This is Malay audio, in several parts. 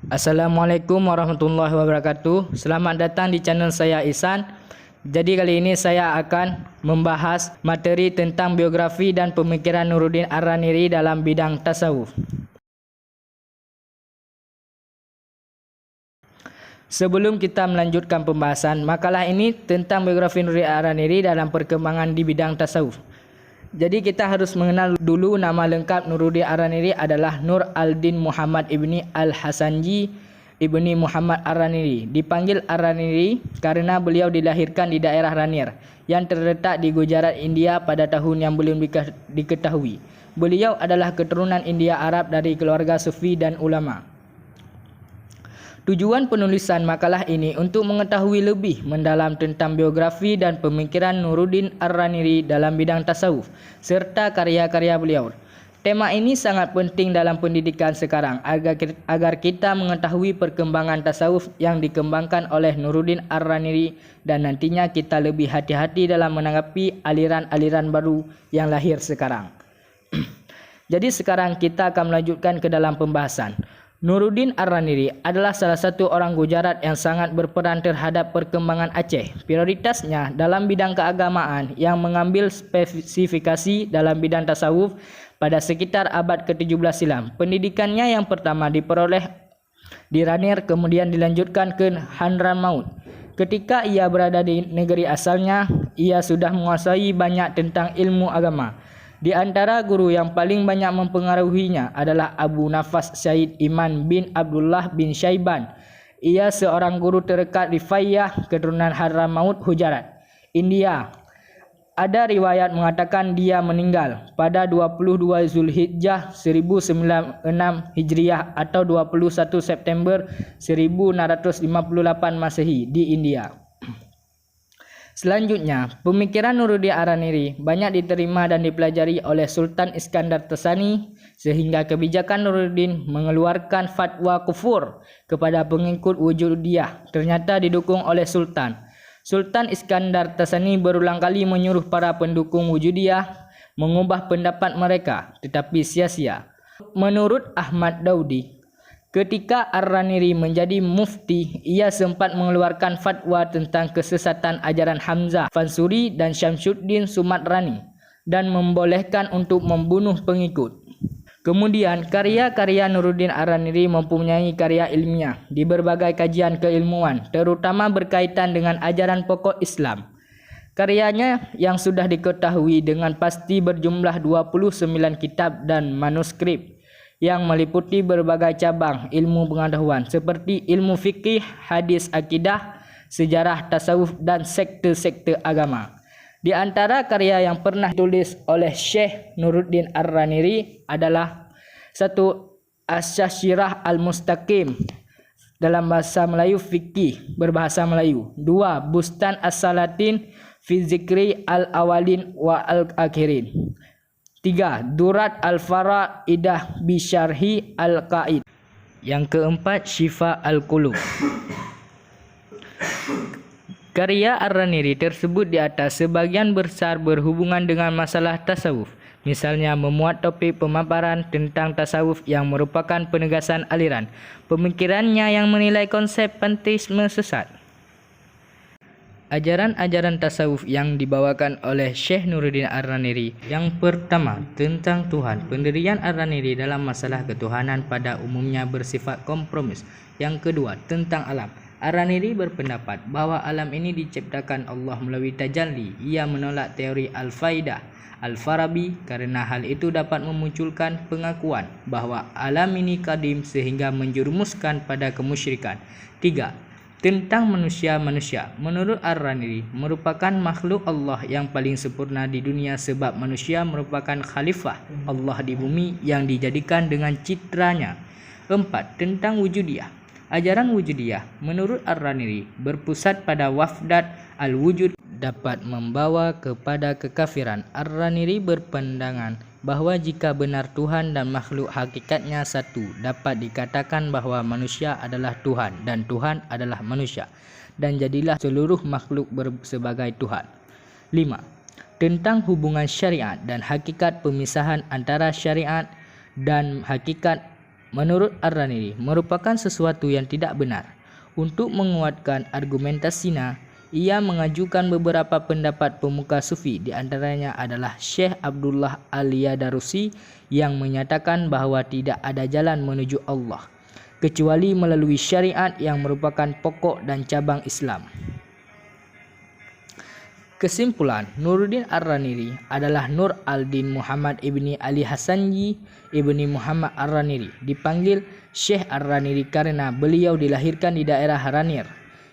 Assalamualaikum warahmatullahi wabarakatuh. Selamat datang di channel saya Ihsan. Jadi kali ini saya akan membahas materi tentang biografi dan pemikiran Nuruddin Ar-Raniri dalam bidang tasawuf. Sebelum kita melanjutkan pembahasan, makalah ini tentang biografi Nuruddin Ar-Raniri dalam perkembangan di bidang tasawuf. Jadi kita harus mengenal dulu nama lengkap Nuruddin Ar-Raniri adalah Nur Al-Din Muhammad Ibni Al-Hasanji Ibni Muhammad Ar-Raniri. Dipanggil Ar-Raniri karena beliau dilahirkan di daerah Ranir yang terletak di Gujarat, India pada tahun yang belum diketahui. Beliau adalah keturunan India Arab dari keluarga sufi dan ulama. Tujuan penulisan makalah ini untuk mengetahui lebih mendalam tentang biografi dan pemikiran Nuruddin Ar-Raniri dalam bidang tasawuf serta karya-karya beliau. Tema ini sangat penting dalam pendidikan sekarang agar kita mengetahui perkembangan tasawuf yang dikembangkan oleh Nuruddin Ar-Raniri dan nantinya kita lebih hati-hati dalam menanggapi aliran-aliran baru yang lahir sekarang. Jadi sekarang kita akan melanjutkan ke dalam pembahasan. Nuruddin Ar-Raniri adalah salah satu orang Gujarat yang sangat berperan terhadap perkembangan Aceh. Prioritasnya dalam bidang keagamaan yang mengambil spesifikasi dalam bidang tasawuf pada sekitar abad ke-17 silam. Pendidikannya yang pertama diperoleh di Ranir, kemudian dilanjutkan ke Hadramaut. Ketika ia berada di negeri asalnya, ia sudah menguasai banyak tentang ilmu agama. Di antara guru yang paling banyak mempengaruhinya adalah Abu Nafas Syahid Iman bin Abdullah bin Syaiban. Ia seorang guru terdekat Rifaiyah keturunan Hadramaut Hujarat, India. Ada riwayat mengatakan dia meninggal pada 22 Zulhijjah 1096 Hijriah atau 21 September 1658 Masehi di India. Selanjutnya, pemikiran Nuruddin Ar-Raniri banyak diterima dan dipelajari oleh Sultan Iskandar Tasani sehingga kebijakan Nuruddin mengeluarkan fatwa kufur kepada pengikut Wujudiyah ternyata didukung oleh Sultan. Sultan Iskandar Tasani berulang kali menyuruh para pendukung Wujudiyah mengubah pendapat mereka tetapi sia-sia. Menurut Ahmad Daudi, ketika Ar-Raniri menjadi mufti, ia sempat mengeluarkan fatwa tentang kesesatan ajaran Hamzah Fansuri dan Syamsuddin Sumatrani dan membolehkan untuk membunuh pengikut. Kemudian, karya-karya Nuruddin Ar-Raniri mempunyai karya ilmiah di berbagai kajian keilmuan, terutama berkaitan dengan ajaran pokok Islam. Karyanya yang sudah diketahui dengan pasti berjumlah 29 kitab dan manuskrip yang meliputi berbagai cabang ilmu pengetahuan seperti ilmu fikih, hadis akidah, sejarah tasawuf dan sekte-sekte agama. Di antara karya yang pernah ditulis oleh Syekh Nuruddin Ar-Raniri adalah 1. Asy-Syirah Al-Mustaqim dalam bahasa Melayu fikih berbahasa Melayu. 2. Bustan As-Salatin fi Zikri Al-Awalin wa Al-Akhirin. 3. Durat Al-Faraidah bi Syarhi Al-Qaid. Yang keempat, Syifa Al-Qulub. Karya Ar-Raniri tersebut di atas sebagian besar berhubungan dengan masalah tasawuf. Misalnya memuat topik pemaparan tentang tasawuf yang merupakan penegasan aliran. Pemikirannya yang menilai konsep panteisme sesat. Ajaran-ajaran tasawuf yang dibawakan oleh Syekh Nuruddin Ar-Raniri. Yang pertama, tentang Tuhan. Pendirian Ar-Raniri dalam masalah ketuhanan pada umumnya bersifat kompromis. Yang kedua, tentang alam. Ar-Raniri berpendapat bahwa alam ini diciptakan Allah melalui tajalli. Ia menolak teori Al-Faidah Al-Farabi karena hal itu dapat memunculkan pengakuan bahwa alam ini kadim sehingga menjerumuskan pada kemusyrikan. 3. Tentang manusia. Menurut Ar-Raniri merupakan makhluk Allah yang paling sempurna di dunia sebab manusia merupakan khalifah Allah di bumi yang dijadikan dengan citranya. 4. Tentang Wujudiyah. Ajaran Wujudiyah menurut Ar-Raniri berpusat pada wafdat al-wujud dapat membawa kepada kekafiran. Ar-Raniri berpandangan bahwa jika benar Tuhan dan makhluk hakikatnya satu, dapat dikatakan bahwa manusia adalah Tuhan dan Tuhan adalah manusia, dan jadilah seluruh makhluk sebagai Tuhan. 5. Tentang hubungan syariat dan hakikat pemisahan antara syariat dan hakikat menurut Ar-Raniri merupakan sesuatu yang tidak benar. Untuk menguatkan argumentasinya, ia mengajukan beberapa pendapat pemuka sufi, di antaranya adalah Syekh Abdullah Al-Yadarusi yang menyatakan bahawa tidak ada jalan menuju Allah kecuali melalui syariat yang merupakan pokok dan cabang Islam. Kesimpulan, Nuruddin Ar-Raniri adalah Nur al-Din Muhammad ibni Ali Hasanji ibni Muhammad Ar-Raniri. Dipanggil Syekh Ar-Raniri karena beliau dilahirkan di daerah Ranir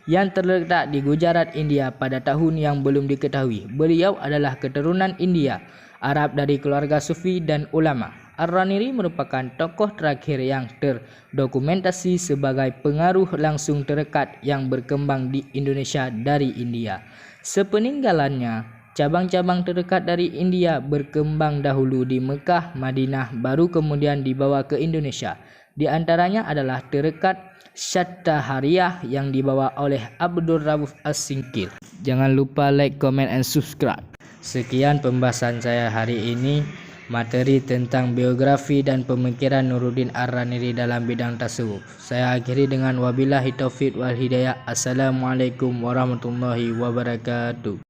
yang terletak di Gujarat, India pada tahun yang belum diketahui. Beliau adalah keturunan India, Arab dari keluarga sufi dan ulama. Ar-Raniri merupakan tokoh terakhir yang terdokumentasi sebagai pengaruh langsung terdekat yang berkembang di Indonesia dari India. Sepeninggalannya, cabang-cabang terdekat dari India berkembang dahulu di Mekah, Madinah, baru kemudian dibawa ke Indonesia. Di antaranya adalah tarekat Syatahariyah yang dibawa oleh Abdul Rauf As-Singkil. Jangan lupa like, comment, and subscribe. Sekian pembahasan saya hari ini, materi tentang biografi dan pemikiran Nuruddin Ar-Raniri dalam bidang tasawuf. Saya akhiri dengan wabillahi taufiq wal hidayah. Assalamualaikum warahmatullahi wabarakatuh.